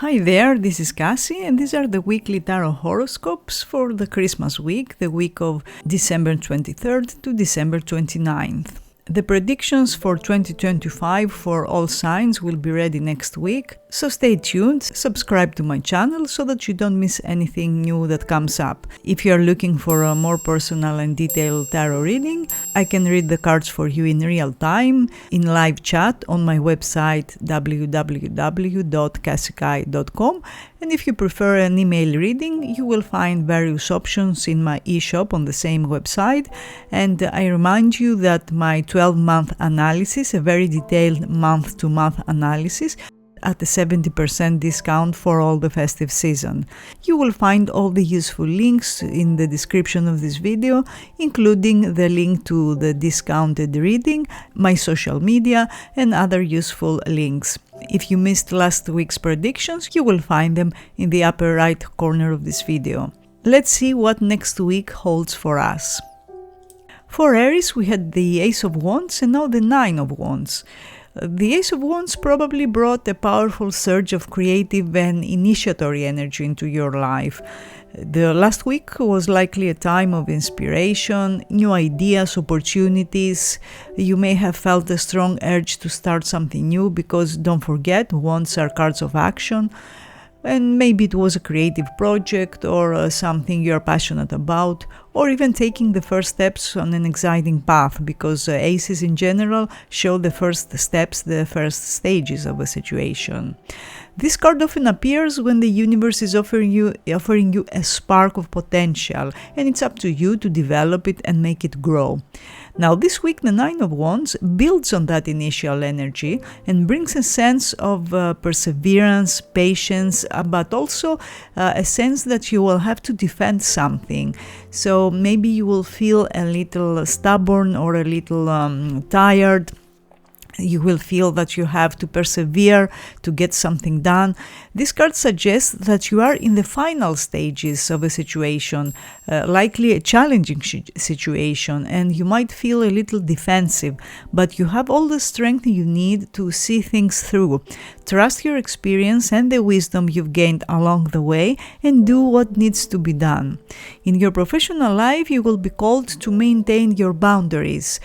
Hi there, this is Kassie, and these are the weekly tarot horoscopes for the Christmas week, the week of December 23rd to December 29th. The predictions for 2025 for all signs will be ready next week, so stay tuned, subscribe to my channel so that you don't miss anything new that comes up. If you are looking for a more personal and detailed tarot reading, I can read the cards for you in real time, in live chat on my website www.kassie.com, and if you prefer an email reading, you will find various options in my e-shop on the same website. And I remind you that my 12-month analysis, a very detailed month-to-month analysis, at a 70% discount for all the festive season. You will find all the useful links in the description of this video, including the link to the discounted reading, my social media, and other useful links. If you missed last week's predictions, you will find them in the upper right corner of this video. Let's see what next week holds for us. For Aries, we had the Ace of Wands and now the Nine of Wands. The Ace of Wands probably brought a powerful surge of creative and initiatory energy into your life. The last week was likely a time of inspiration, new ideas, opportunities. You may have felt a strong urge to start something new because, don't forget, wands are cards of action. And maybe it was a creative project or something you're passionate about, or even taking the first steps on an exciting path, because aces in general show the first steps, the first stages of a situation. This card often appears when the universe is offering you a spark of potential, and it's up to you to develop it and make it grow. Now this week the Nine of Wands builds on that initial energy and brings a sense of perseverance, patience, but also a sense that you will have to defend something. So maybe you will feel a little stubborn or a little tired. You will feel that you have to persevere to get something done. This card suggests that you are in the final stages of a situation, likely a challenging situation, and you might feel a little defensive, but you have all the strength you need to see things through. Trust your experience and the wisdom you've gained along the way and do what needs to be done. In your professional life, you will be called to maintain your boundaries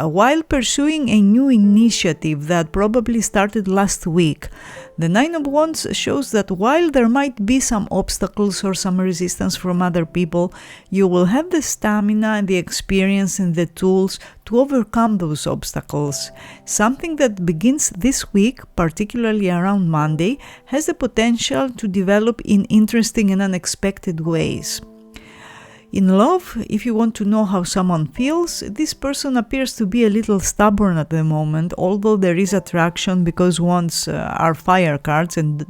while pursuing a new initiative that probably started last week. The Nine of Wands shows that while there might be some obstacles or some resistance from other people, you will have the stamina and the experience and the tools to overcome those obstacles. Something that begins this week, particularly around Monday, has the potential to develop in interesting and unexpected ways. In love, if you want to know how someone feels, this person appears to be a little stubborn at the moment, although there is attraction, because wands are fire cards and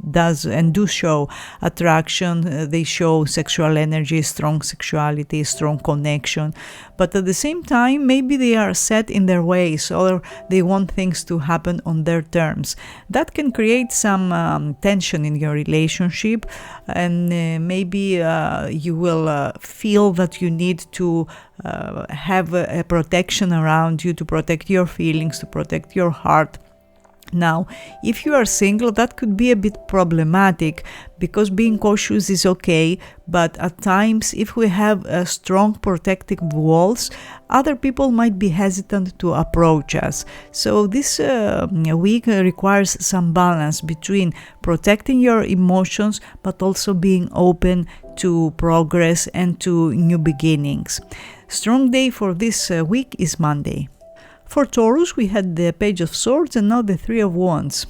do show attraction. They show sexual energy, strong sexuality, strong connection. But at the same time, maybe they are set in their ways or they want things to happen on their terms. That can create some tension in your relationship, and maybe you will feel that you need to have a protection around you to protect your feelings, to protect your heart. Now, if you are single, that could be a bit problematic because being cautious is okay, but at times if we have strong protective walls, other people might be hesitant to approach us. So this week requires some balance between protecting your emotions but also being open to progress and to new beginnings. Strong day for this week is Monday. For Taurus, we had the Page of Swords and now the Three of Wands.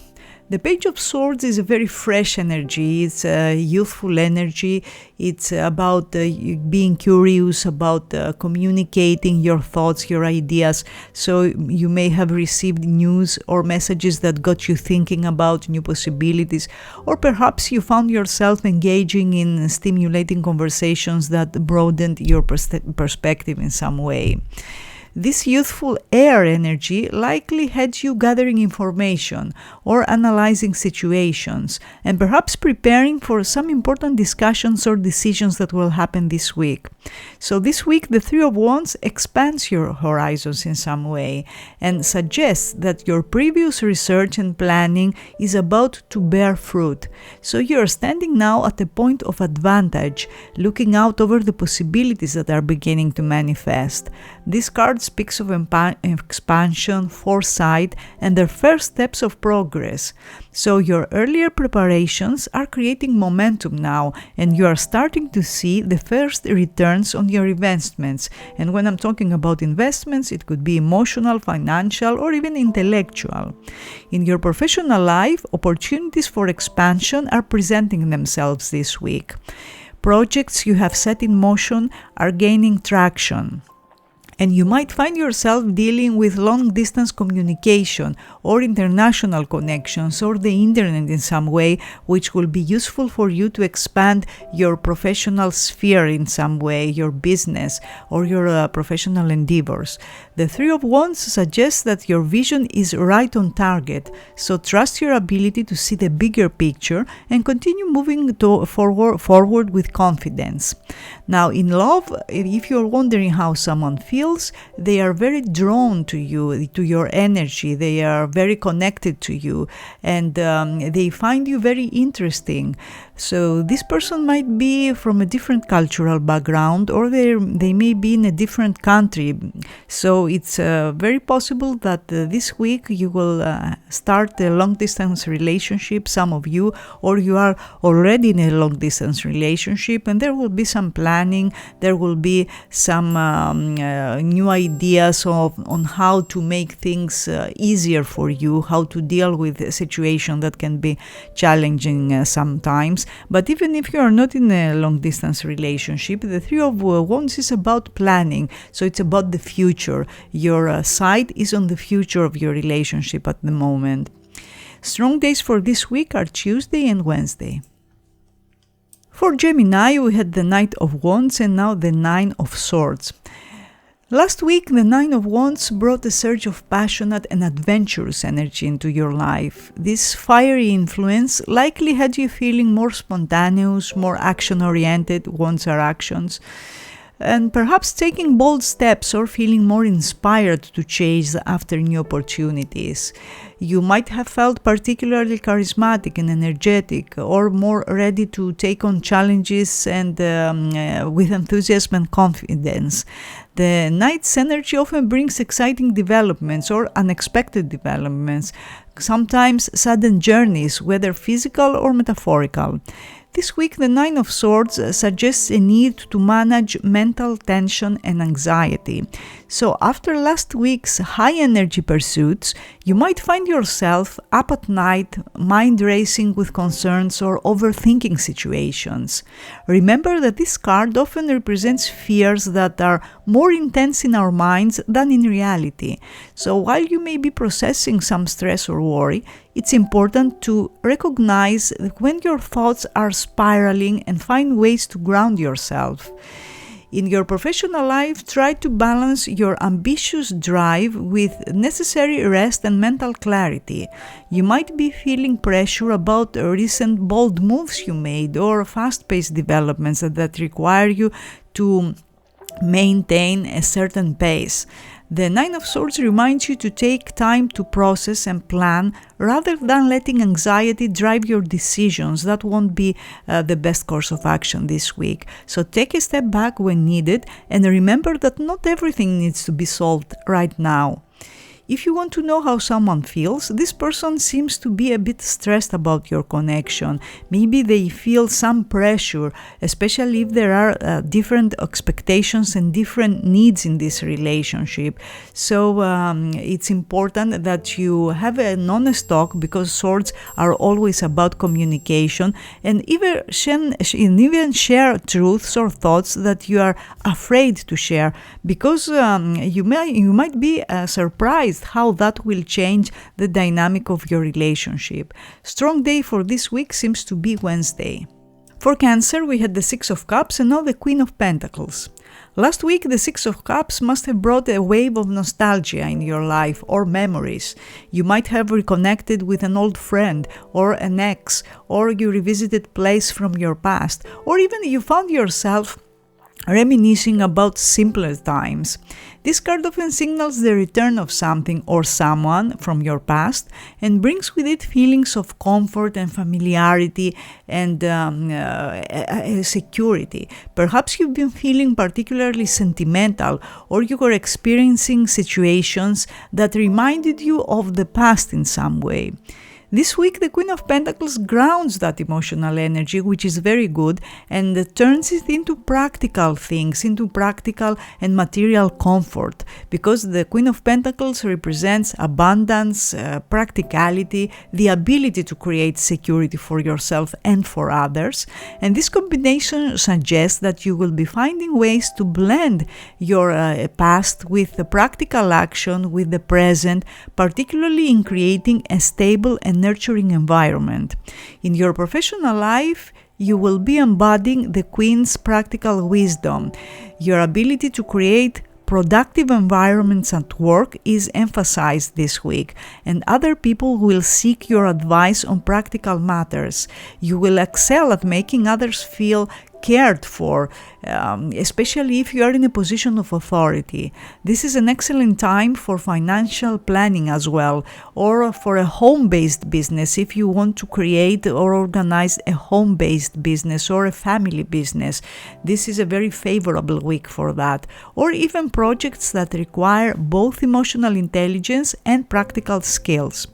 The Page of Swords is a very fresh energy, it's a youthful energy, it's about being curious, about communicating your thoughts, your ideas. So you may have received news or messages that got you thinking about new possibilities, or perhaps you found yourself engaging in stimulating conversations that broadened your perspective in some way. This youthful air energy likely had you gathering information or analyzing situations and perhaps preparing for some important discussions or decisions that will happen this week. So this week the Three of Wands expands your horizons in some way and suggests that your previous research and planning is about to bear fruit. So you're standing now at a point of advantage, looking out over the possibilities that are beginning to manifest. This card speaks of expansion, foresight, and the first steps of progress. So your earlier preparations are creating momentum now, and you are starting to see the first returns on your investments. And when I'm talking about investments, it could be emotional, financial, or even intellectual. In your professional life, opportunities for expansion are presenting themselves this week. Projects you have set in motion are gaining traction. And you might find yourself dealing with long-distance communication or international connections or the internet in some way, which will be useful for you to expand your professional sphere in some way, your business or your professional endeavors. The Three of Wands suggests that your vision is right on target, so trust your ability to see the bigger picture and continue moving forward with confidence. Now, in love, if you're wondering how someone feels, they are very drawn to you, to your energy. They are very connected to you, and they find you very interesting. So this person might be from a different cultural background, or they may be in a different country. So it's very possible that this week you will start a long-distance relationship, some of you, or you are already in a long-distance relationship, and there will be some planning, there will be some new ideas on how to make things easier for you, how to deal with a situation that can be challenging sometimes. But even if you are not in a long-distance relationship, the Three of Wands is about planning, so it's about the future. Your sight is on the future of your relationship at the moment. Strong days for this week are Tuesday and Wednesday. For Gemini, we had the Knight of Wands and now the Nine of Swords. Last week, the Nine of Wands brought a surge of passionate and adventurous energy into your life. This fiery influence likely had you feeling more spontaneous, more action-oriented, wands are actions, and perhaps taking bold steps or feeling more inspired to chase after new opportunities. You might have felt particularly charismatic and energetic, or more ready to take on challenges and with enthusiasm and confidence. The Knight's energy often brings exciting developments or unexpected developments, sometimes sudden journeys, whether physical or metaphorical. This week, the Nine of Swords suggests a need to manage mental tension and anxiety. So after last week's high-energy pursuits, you might find yourself up at night, mind racing with concerns or overthinking situations. Remember that this card often represents fears that are more intense in our minds than in reality. So while you may be processing some stress or worry, it's important to recognize when your thoughts are spiraling and find ways to ground yourself. In your professional life, try to balance your ambitious drive with necessary rest and mental clarity. You might be feeling pressure about recent bold moves you made or fast-paced developments that require you to maintain a certain pace. The Nine of Swords reminds you to take time to process and plan rather than letting anxiety drive your decisions. That won't be the best course of action this week. So take a step back when needed and remember that not everything needs to be solved right now. If you want to know how someone feels, this person seems to be a bit stressed about your connection. Maybe they feel some pressure, especially if there are different expectations and different needs in this relationship. So it's important that you have an honest talk, because swords are always about communication, and even share truths or thoughts that you are afraid to share, because you might be surprised how that will change the dynamic of your relationship. Strong day for this week seems to be Wednesday. For Cancer, we had the Six of Cups and now the Queen of Pentacles. Last week, the Six of Cups must have brought a wave of nostalgia in your life or memories. You might have reconnected with an old friend or an ex, or you revisited place from your past, or even you found yourself reminiscing about simpler times. This card often signals the return of something or someone from your past and brings with it feelings of comfort and familiarity and security. Perhaps you've been feeling particularly sentimental, or you were experiencing situations that reminded you of the past in some way. This week, the Queen of Pentacles grounds that emotional energy, which is very good, and turns it into practical things, into practical and material comfort, because the Queen of Pentacles represents abundance, practicality, the ability to create security for yourself and for others. And this combination suggests that you will be finding ways to blend your past with the practical action, with the present, particularly in creating a stable and nurturing environment. In your professional life, you will be embodying the Queen's practical wisdom. Your ability to create productive environments at work is emphasized this week, and other people will seek your advice on practical matters. You will excel at making others feel cared for, especially if you are in a position of authority. This is an excellent time for financial planning as well, or for a home-based business if you want to create or organize a home-based business or a family business. This is a very favorable week for that. Or even projects that require both emotional intelligence and practical skills.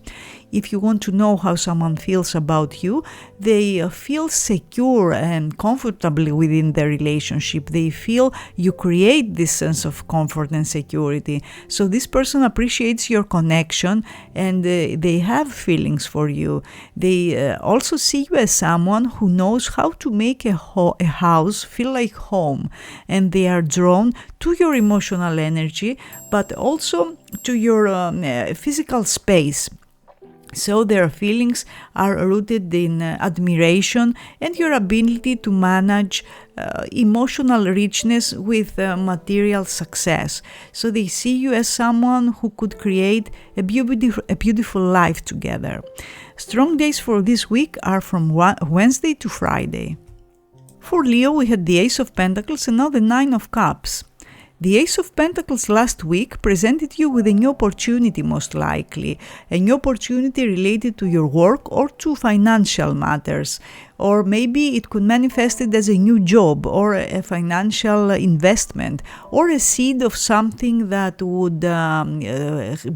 If you want to know how someone feels about you, they feel secure and comfortably within the relationship. They feel you create this sense of comfort and security. So this person appreciates your connection, and they have feelings for you. They also see you as someone who knows how to make a house feel like home, and they are drawn to your emotional energy, but also to your physical space. So their feelings are rooted in admiration and your ability to manage emotional richness with material success. So they see you as someone who could create a beautiful life together. Strong days for this week are from Wednesday to Friday. For Leo, we had the Ace of Pentacles and now the Nine of Cups. The Ace of Pentacles last week presented you with a new opportunity, most likely, a new opportunity related to your work or to financial matters. Or maybe it could manifest it as a new job or a financial investment or a seed of something that would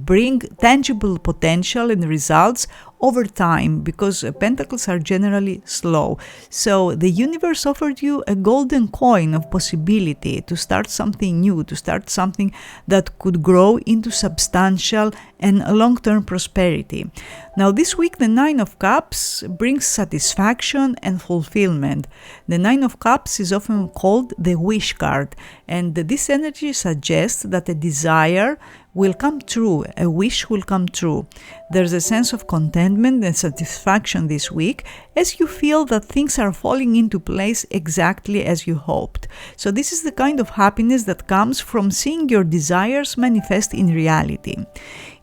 bring tangible potential and results over time, because pentacles are generally slow. So the universe offered you a golden coin of possibility to start something new, to start something that could grow into substantial and long-term prosperity. Now this week the Nine of Cups brings satisfaction and fulfillment. The Nine of Cups is often called the wish card, and this energy suggests that a desire will come true, a wish will come true. There's a sense of contentment and satisfaction this week as you feel that things are falling into place exactly as you hoped. So this is the kind of happiness that comes from seeing your desires manifest in reality.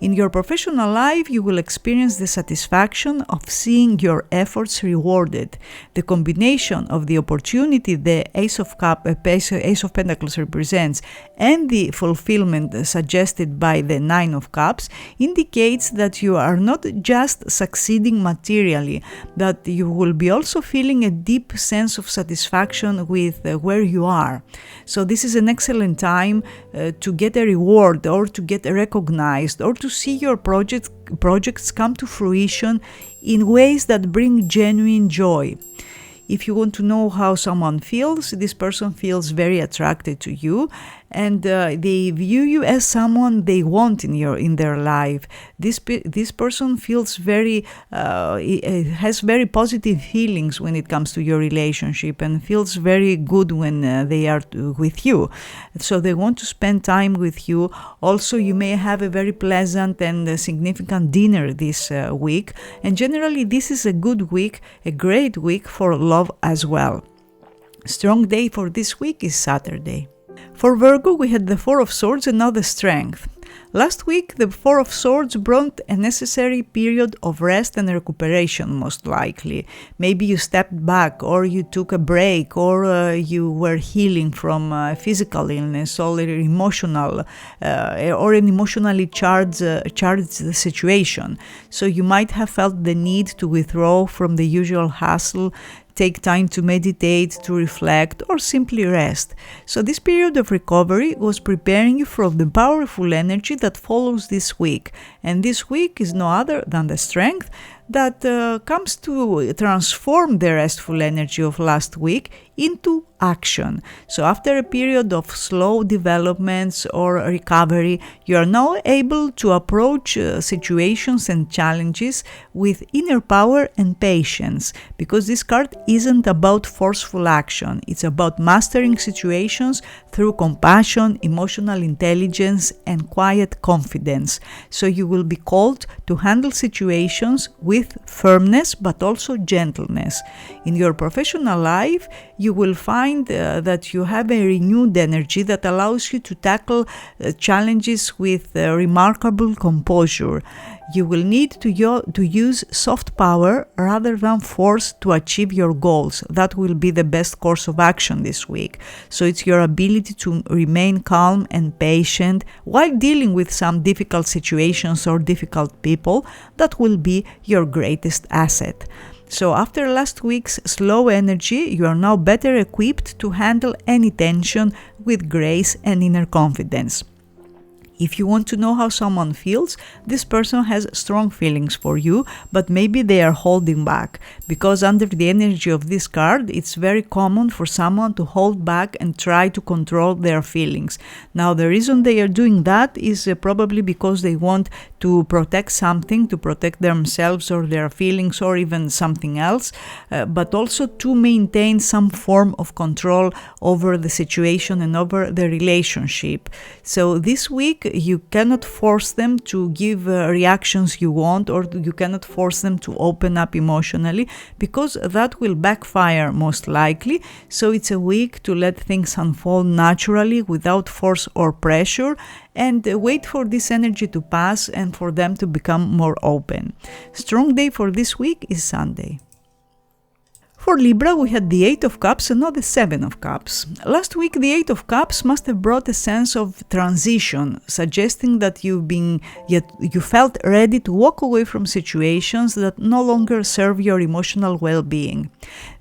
In your professional life, you will experience the satisfaction of seeing your efforts rewarded. The combination of the opportunity the Ace of Pentacles represents and the fulfillment suggested by the Nine of Cups indicates that you are not just succeeding materially, that you will be also feeling a deep sense of satisfaction with where you are. So this is an excellent time to get a reward or to get recognized or to see your projects come to fruition in ways that bring genuine joy. If you want to know how someone feels, this person feels very attracted to you, and they view you as someone they want in their life. This person feels has very positive feelings when it comes to your relationship and feels very good when they are with you. So they want to spend time with you. Also, you may have a very pleasant and significant dinner this week. And generally, this is a good week, a great week for love as well. Strong day for this week is Saturday. For Virgo, we had the Four of Swords and now the Strength. Last week, the Four of Swords brought a necessary period of rest and recuperation, most likely. Maybe you stepped back, or you took a break, or you were healing from physical illness, or emotional, or an emotionally charged situation. So you might have felt the need to withdraw from the usual hustle, take time to meditate, to reflect, or simply rest. So this period of recovery was preparing you for the powerful energy that follows this week. And this week is no other than the Strength that comes to transform the restful energy of last week into action. So after a period of slow developments or recovery, you are now able to approach situations and challenges with inner power and patience, because this card isn't about forceful action. It's about mastering situations through compassion, emotional intelligence, and quiet confidence. So you will be called to handle situations with firmness but also gentleness. In your professional life, you will find that you have a renewed energy that allows you to tackle challenges with remarkable composure. You will need to use soft power rather than force to achieve your goals. That will be the best course of action this week. So it's your ability to remain calm and patient while dealing with some difficult situations or difficult people that will be your greatest asset. So after last week's slow energy, you are now better equipped to handle any tension with grace and inner confidence. If you want to know how someone feels, this person has strong feelings for you, but maybe they are holding back, because under the energy of this card, it's very common for someone to hold back and try to control their feelings. Now, the reason they are doing that is probably because they want to protect something, to protect themselves or their feelings or even something else, but also to maintain some form of control over the situation and over the relationship. So this week, you cannot force them to give reactions you want, or you cannot force them to open up emotionally, because that will backfire most likely. So it's a week to let things unfold naturally without force or pressure, and wait for this energy to pass and for them to become more open. Strong day for this week is Sunday. For Libra, we had the Eight of Cups and not the Seven of Cups. Last week, the Eight of Cups must have brought a sense of transition, suggesting that you felt ready to walk away from situations that no longer serve your emotional well-being.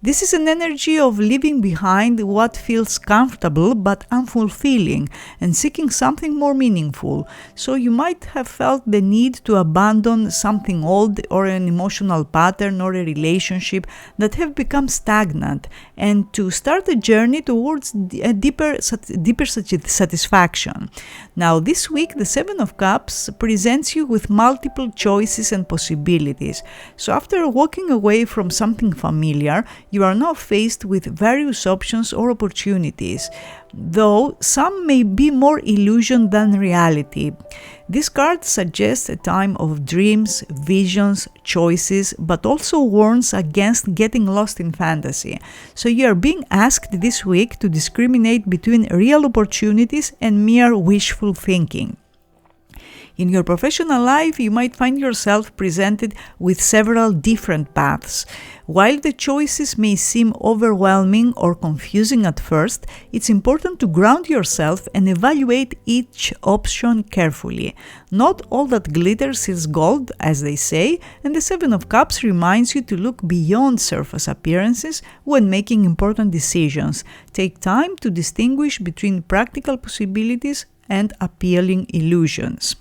This is an energy of leaving behind what feels comfortable but unfulfilling and seeking something more meaningful. So you might have felt the need to abandon something old, or an emotional pattern or a relationship that have become stagnant, and to start a journey towards a deeper satisfaction. Now, this week, the Seven of Cups presents you with multiple choices and possibilities. So after walking away from something familiar, you are now faced with various options or opportunities, though some may be more illusion than reality. This card suggests a time of dreams, visions, choices, but also warns against getting lost in fantasy. So you are being asked this week to discriminate between real opportunities and mere wishful thinking. In your professional life, you might find yourself presented with several different paths. While the choices may seem overwhelming or confusing at first, it's important to ground yourself and evaluate each option carefully. Not all that glitters is gold, as they say, and the Seven of Cups reminds you to look beyond surface appearances when making important decisions. Take time to distinguish between practical possibilities and appealing illusions.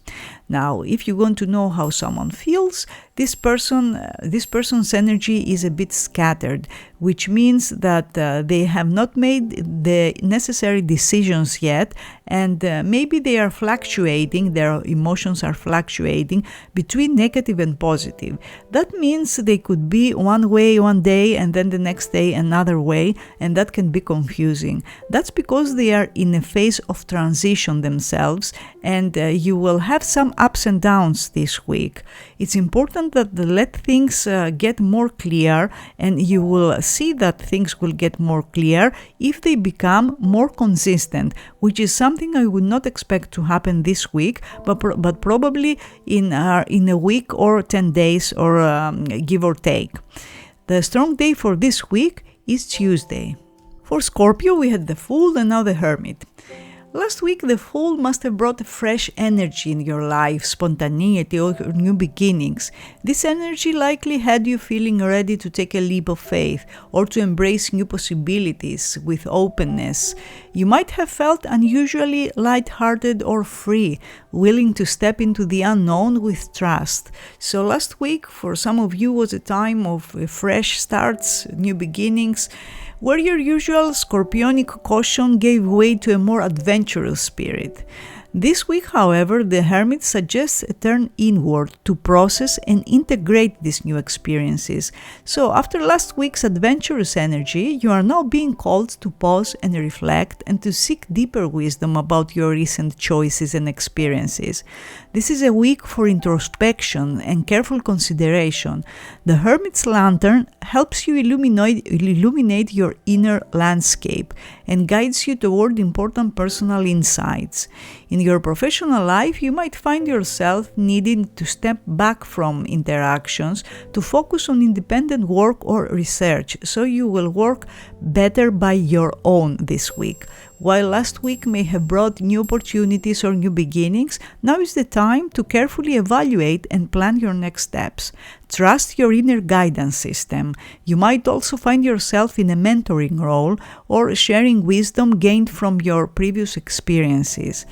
Now, if you want to know how someone feels, this person's energy is a bit scattered, which means that they have not made the necessary decisions yet, and maybe they are fluctuating, their emotions are fluctuating between negative and positive. That means they could be one way one day and then the next day another way, and that can be confusing. That's because they are in a phase of transition themselves, and you will have some ups and downs this week. It's important that let things get more clear, and you will see that things will get more clear if they become more consistent, which is something I would not expect to happen this week, but probably in a week or 10 days, or give or take. The strong day for this week is Tuesday. For Scorpio, we had the Fool and now the Hermit. Last week, the Fool must have brought fresh energy in your life, spontaneity, or new beginnings. This energy likely had you feeling ready to take a leap of faith or to embrace new possibilities with openness. You might have felt unusually lighthearted or free, willing to step into the unknown with trust. So last week, for some of you, was a time of fresh starts, new beginnings, where your usual scorpionic caution gave way to a more adventurous spirit. This week, however, the Hermit suggests a turn inward to process and integrate these new experiences. So after last week's adventurous energy, you are now being called to pause and reflect and to seek deeper wisdom about your recent choices and experiences. This is a week for introspection and careful consideration. The Hermit's lantern helps you illuminate your inner landscape and guides you toward important personal insights. In your professional life, you might find yourself needing to step back from interactions to focus on independent work or research, so you will work better by your own this week. While last week may have brought new opportunities or new beginnings, now is the time to carefully evaluate and plan your next steps. Trust your inner guidance system. You might also find yourself in a mentoring role or sharing wisdom gained from your previous experiences.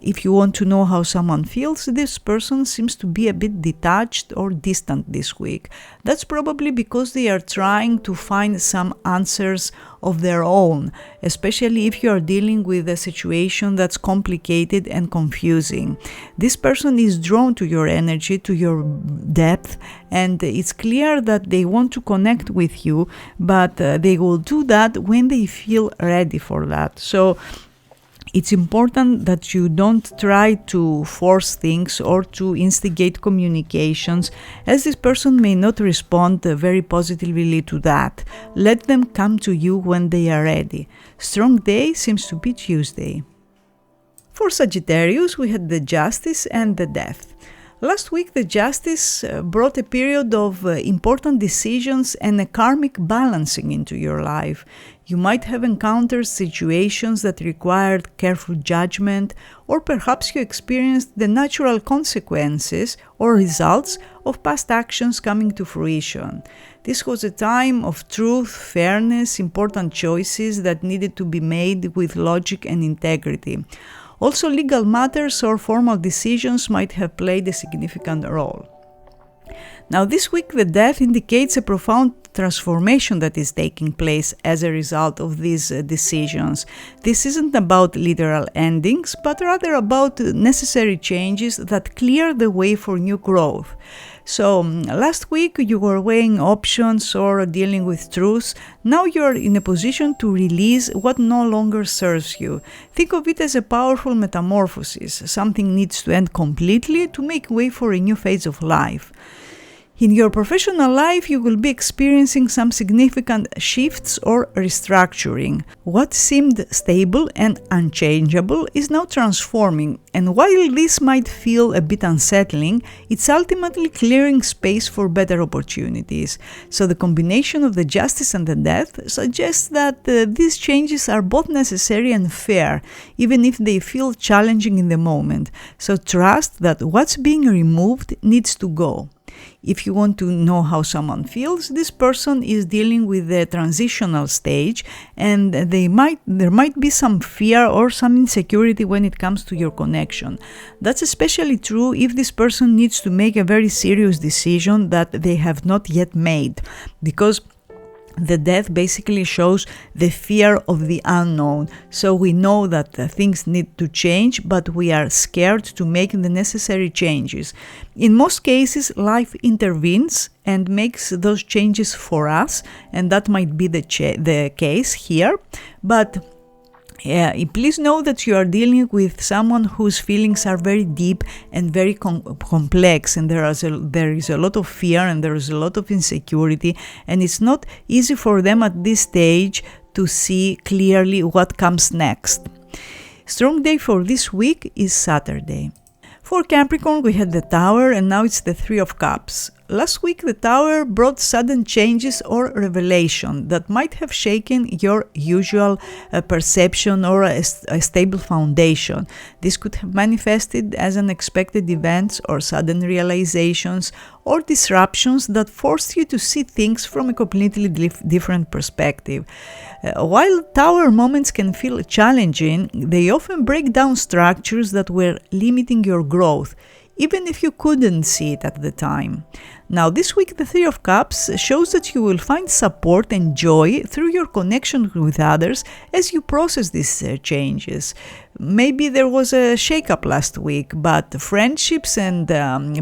If you want to know how someone feels, this person seems to be a bit detached or distant this week. That's probably because they are trying to find some answers of their own, especially if you are dealing with a situation that's complicated and confusing. This person is drawn to your energy, to your depth, and it's clear that they want to connect with you, but they will do that when they feel ready for that. So it's important that you don't try to force things or to instigate communications, as this person may not respond very positively to that. Let them come to you when they are ready. Strong day seems to be Tuesday. For Sagittarius, we had the Justice and the Death. Last week, the Justice brought a period of important decisions and a karmic balancing into your life. You might have encountered situations that required careful judgment, or perhaps you experienced the natural consequences or results of past actions coming to fruition. This was a time of truth, fairness, important choices that needed to be made with logic and integrity. Also, legal matters or formal decisions might have played a significant role. Now, this week, the Death indicates a profound transformation that is taking place as a result of these decisions. This isn't about literal endings, but rather about necessary changes that clear the way for new growth. So last week you were weighing options or dealing with truths. Now you're in a position to release what no longer serves you. Think of it as a powerful metamorphosis. Something needs to end completely to make way for a new phase of life. In your professional life, you will be experiencing some significant shifts or restructuring. What seemed stable and unchangeable is now transforming, and while this might feel a bit unsettling, it's ultimately clearing space for better opportunities. So the combination of the Justice and the Death suggests that these changes are both necessary and fair, even if they feel challenging in the moment. So trust that what's being removed needs to go. If you want to know how someone feels, this person is dealing with the transitional stage, and there might be some fear or some insecurity when it comes to your connection. That's especially true if this person needs to make a very serious decision that they have not yet made, because the Death basically shows the fear of the unknown. So we know that things need to change, but we are scared to make the necessary changes. In most cases, life intervenes and makes those changes for us, and that might be the case here. But Please know that you are dealing with someone whose feelings are very deep and very complex, and there is a lot of fear and there is a lot of insecurity, and it's not easy for them at this stage to see clearly what comes next. Strong day for this week is Saturday. For Capricorn, we had the Tower, and now it's the Three of Cups. Last week, the Tower brought sudden changes or revelation that might have shaken your usual perception or a stable foundation. This could have manifested as unexpected events or sudden realizations or disruptions that forced you to see things from a completely different perspective. While Tower moments can feel challenging, they often break down structures that were limiting your growth, even if you couldn't see it at the time. Now, this week, the Three of Cups shows that you will find support and joy through your connection with others as you process these changes. Maybe there was a shake-up last week, but friendships and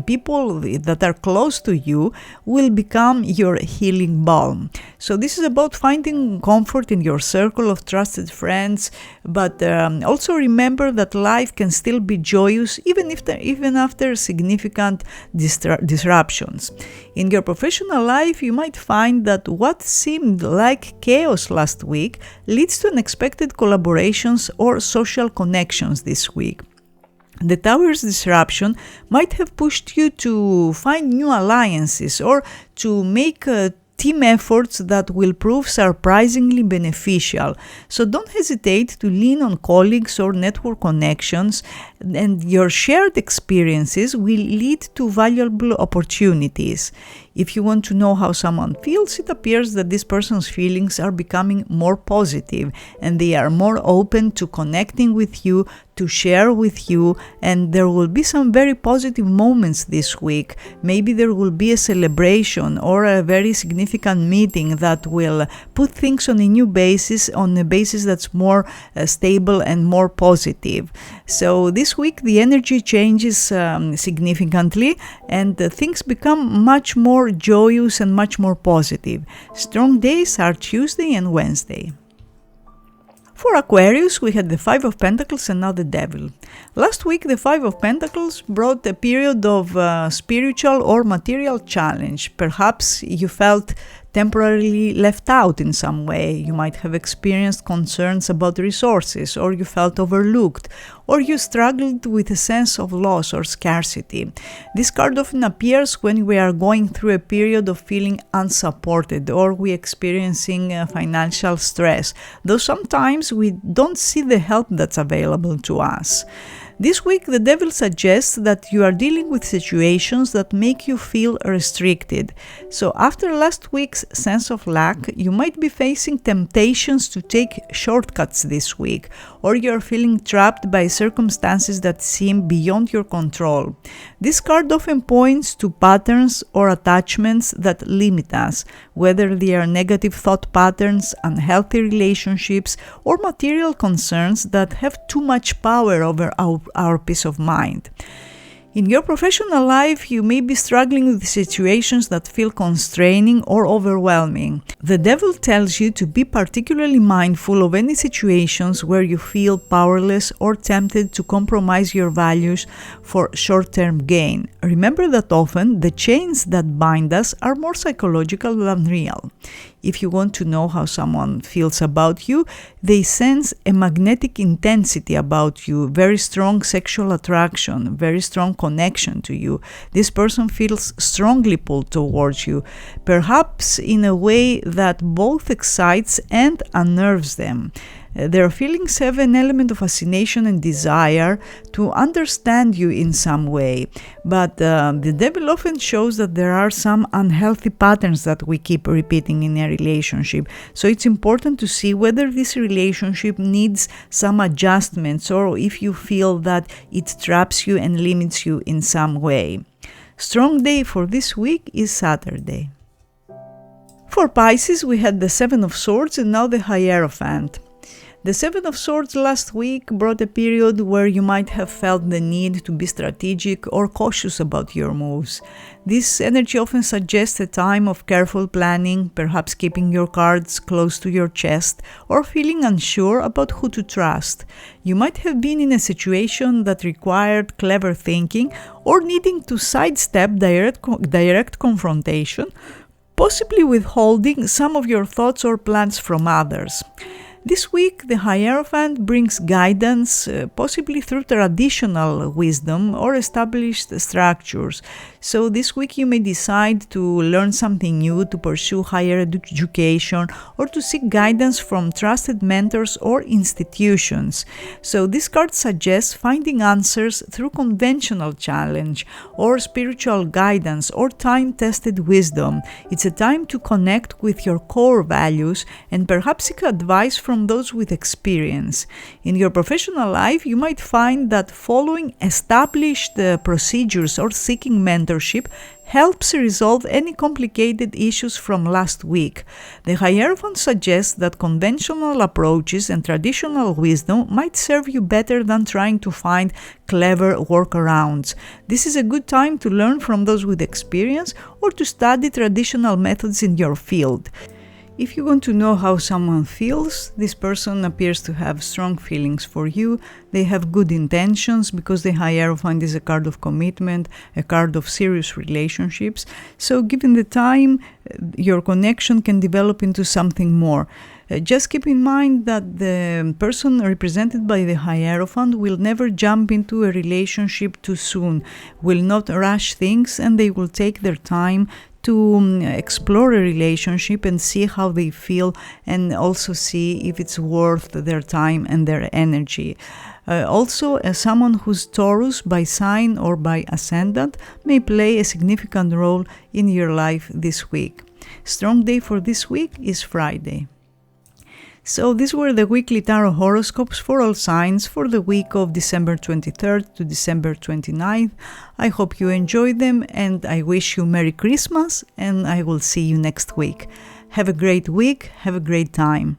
people that are close to you will become your healing balm. So this is about finding comfort in your circle of trusted friends, but also remember that life can still be joyous even after significant disruptions. In your professional life, you might find that what seemed like chaos last week leads to unexpected collaborations or social connections this week. The Tower's disruption might have pushed you to find new alliances or to make team efforts that will prove surprisingly beneficial. So don't hesitate to lean on colleagues or network connections, and your shared experiences will lead to valuable opportunities. If you want to know how someone feels, it appears that this person's feelings are becoming more positive and they are more open to connecting with you, to share with you, and there will be some very positive moments this week. Maybe there will be a celebration or a very significant meeting that will put things on a new basis, on a basis that's more stable and more positive. So this week the energy changes significantly and things become much more joyous and much more positive. Strong days are Tuesday and Wednesday. For Aquarius, we had the Five of Pentacles and now the Devil. Last week, the Five of Pentacles brought a period of spiritual or material challenge. Perhaps you felt temporarily left out in some way. You might have experienced concerns about resources, or you felt overlooked, or you struggled with a sense of loss or scarcity. This card often appears when we are going through a period of feeling unsupported or we experiencing financial stress, though sometimes we don't see the help that's available to us. This week, the Devil suggests that you are dealing with situations that make you feel restricted. So after last week's sense of lack, you might be facing temptations to take shortcuts this week, or you are feeling trapped by circumstances that seem beyond your control. This card often points to patterns or attachments that limit us, whether they are negative thought patterns, unhealthy relationships, or material concerns that have too much power over our peace of mind. In your professional life, you may be struggling with situations that feel constraining or overwhelming. The Devil tells you to be particularly mindful of any situations where you feel powerless or tempted to compromise your values for short-term gain. Remember that often the chains that bind us are more psychological than real. If you want to know how someone feels about you, they sense a magnetic intensity about you, very strong sexual attraction, very strong connection to you. This person feels strongly pulled towards you, perhaps in a way that both excites and unnerves them. Their feelings have an element of fascination and desire to understand you in some way, but the Devil often shows that there are some unhealthy patterns that we keep repeating in a relationship. So it's important to see whether this relationship needs some adjustments or if you feel that it traps you and limits you in some way. Strong day for this week is Saturday. For Pisces, we had the Seven of Swords and now the Hierophant. The Seven of Swords last week brought a period where you might have felt the need to be strategic or cautious about your moves. This energy often suggests a time of careful planning, perhaps keeping your cards close to your chest or feeling unsure about who to trust. You might have been in a situation that required clever thinking or needing to sidestep direct confrontation, possibly withholding some of your thoughts or plans from others. This week, the Hierophant brings guidance, possibly through traditional wisdom or established structures. So this week you may decide to learn something new, to pursue higher education, or to seek guidance from trusted mentors or institutions. So this card suggests finding answers through conventional challenge, or spiritual guidance, or time-tested wisdom. It's a time to connect with your core values and perhaps seek advice from those with experience. In your professional life, you might find that following established procedures or seeking mentorship helps resolve any complicated issues from last week. The Hierophant suggests that conventional approaches and traditional wisdom might serve you better than trying to find clever workarounds. This is a good time to learn from those with experience or to study traditional methods in your field. If you want to know how someone feels, this person appears to have strong feelings for you. They have good intentions because the Hierophant is a card of commitment, a card of serious relationships. So given the time, your connection can develop into something more. Just keep in mind that the person represented by the Hierophant will never jump into a relationship too soon, will not rush things, and they will take their time to explore a relationship and see how they feel, and also see if it's worth their time and their energy. Also, someone who's Taurus by sign or by ascendant may play a significant role in your life this week. Strong day for this week is Friday. So these were the weekly tarot horoscopes for all signs for the week of December 23rd to December 29th. I hope you enjoyed them, and I wish you Merry Christmas, and I will see you next week. Have a great week, have a great time.